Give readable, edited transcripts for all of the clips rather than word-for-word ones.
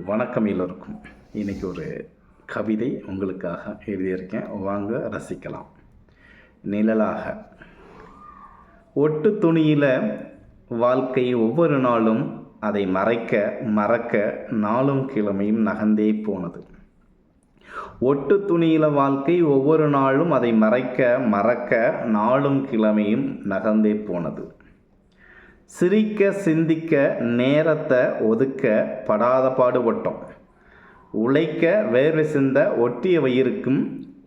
வணக்கம் எல்லோருக்கும். இன்றைக்கி ஒரு கவிதை உங்களுக்காக எழுதியிருக்கேன், வாங்க ரசிக்கலாம். நிழலாக. ஒட்டு துணியில் வாழ்க்கை ஒவ்வொரு நாளும் அதை மறைக்க மறக்க நாளும் கிழமையும் நகர்ந்தே போனது. ஒட்டு துணியில் வாழ்க்கை ஒவ்வொரு நாளும் அதை மறைக்க மறக்க நாளும் கிழமையும் நகர்ந்தே போனது. சிரிக்க சிந்திக்க நேரத்தை ஒதுக்க படாத பாடுபட்டோம். உழைக்க வேர்வை சிந்த ஒட்டிய வயிறுக்கும்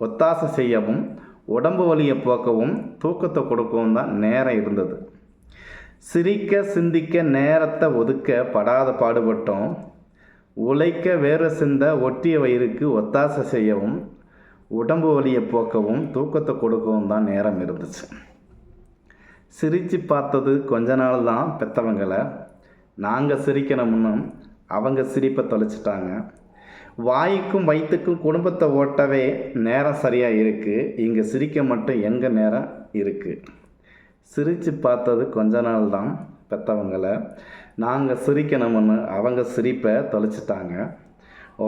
ஒத்தாசை செய்யவும் உடம்பு வலியை போக்கவும் தூக்கத்தை கொடுக்கவும் தான் நேரம் இருந்தது. சிரிக்க சிந்திக்க நேரத்தை ஒதுக்க படாத பாடுபட்டோம். உழைக்க வேர்வை சிந்த ஒட்டிய வயிறுக்கு ஒத்தாசை செய்யவும் உடம்பு வலியை போக்கவும் தூக்கத்தை கொடுக்கவும் தான் நேரம் இருந்துச்சு. சிரித்து பார்த்தது கொஞ்ச நாள் தான் பெற்றவங்களை. நாங்கள் சிரிக்கணும்னு அவங்க சிரிப்பை தொலைச்சிட்டாங்க. வாய்க்கும் வயிற்றுக்கும் குடும்பத்தை ஓட்டவே நேரம் சரியாக இருக்குது, இங்கே சிரிக்க மட்டும் எங்கே நேரம் இருக்குது. சிரித்து பார்த்தது கொஞ்ச நாள் தான் பெற்றவங்களை. நாங்கள் சிரிக்கணும்னு அவங்க சிரிப்பை தொலைச்சிட்டாங்க.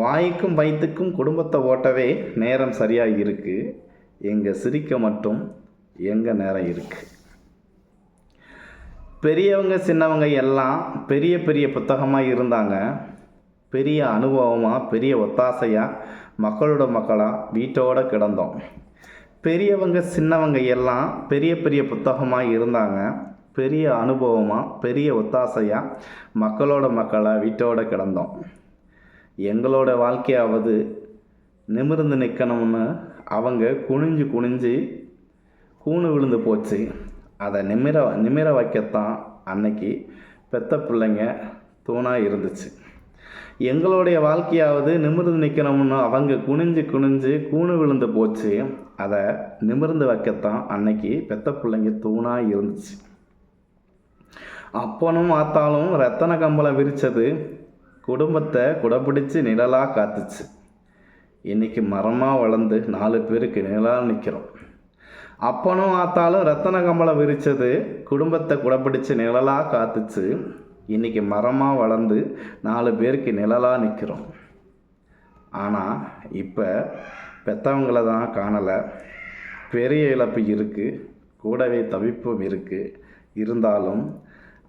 வாய்க்கும் வயிற்றுக்கும் குடும்பத்தை ஓட்டவே நேரம் சரியாக இருக்குது, இங்கே சிரிக்க மட்டும் எங்கே நேரம் இருக்குது. பெரியவங்க சின்னவங்க எல்லாம் பெரிய பெரிய புத்தகமாக இருந்தாங்க. பெரிய அனுபவமாக பெரிய ஒத்தாசையாக மக்களோட மக்களாக வீட்டோடு கிடந்தோம். பெரியவங்க சின்னவங்க எல்லாம் பெரிய பெரிய புத்தகமாக இருந்தாங்க. பெரிய அனுபவமாக பெரிய ஒத்தாசையாக மக்களோட மக்களாக வீட்டோடு கிடந்தோம். எங்களோட வாழ்க்கையாவது நிமிர்ந்து நிற்கணும்னு அவங்க குனிஞ்சு குனிஞ்சு கூணு விழுந்து போச்சு. அதை நிமிர வைக்கத்தான் அன்னைக்கு பெத்த பிள்ளைங்க தூணாக இருந்துச்சு. எங்களுடைய வாழ்க்கையாவது நிமிர்ந்து நிற்கணும்னு அவங்க குனிஞ்சு குனிஞ்சு கூணு விழுந்து போச்சு. அதை நிமிர்ந்து வைக்கத்தான் அன்னைக்கு பெத்த பிள்ளைங்க தூணாக இருந்துச்சு. அப்பனும் ஆத்தாலும் ரத்தன கம்பளம் விரித்தது குடும்பத்தை குடப்பிடிச்சு நிழலாக காத்துச்சு. இன்றைக்கி மரமாக வளர்ந்து 4 பேருக்கு நிழலாக நிற்கிறோம். அப்பனும் ஆத்தாலும் ரத்தன கம்பளம் விரித்தது குடும்பத்தை குடப்பிடிச்சு நிழலாக காத்துச்சு. இன்றைக்கி மரமாக வளர்ந்து 4 பேருக்கு நிழலாக நிற்கிறோம். ஆனால் இப்போ பெற்றவங்களை தான் காணலை. பெரிய இழப்பு இருக்குது, கூடவே தவிப்பும் இருக்குது. இருந்தாலும்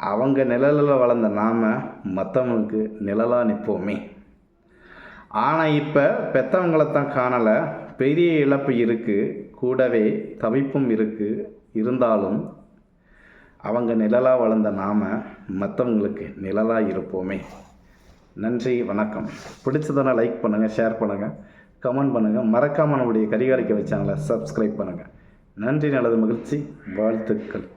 அவங்க நிழலில் வளர்ந்த நாம் மற்றவங்களுக்கு நிழலாக நிற்போமே. ஆனால் இப்போ பெற்றவங்களை தான் காணலை. பெரிய இழப்பு இருக்குது, கூடவே தவிப்பும் இருக்குது. இருந்தாலும் அவங்க நிழலாக வளர்ந்த நாம் மற்றவங்களுக்கு நிழலாக இருப்போமே. நன்றி, வணக்கம். பிடிச்சதான லைக் பண்ணுங்கள், ஷேர் பண்ணுங்கள், கமெண்ட் பண்ணுங்கள். மறக்காமல் நம்முடைய கரிகாலிக்க சேனலை சப்ஸ்கிரைப் பண்ணுங்கள். நன்றி, நல்லது, மகிழ்ச்சி, வாழ்த்துக்கள்.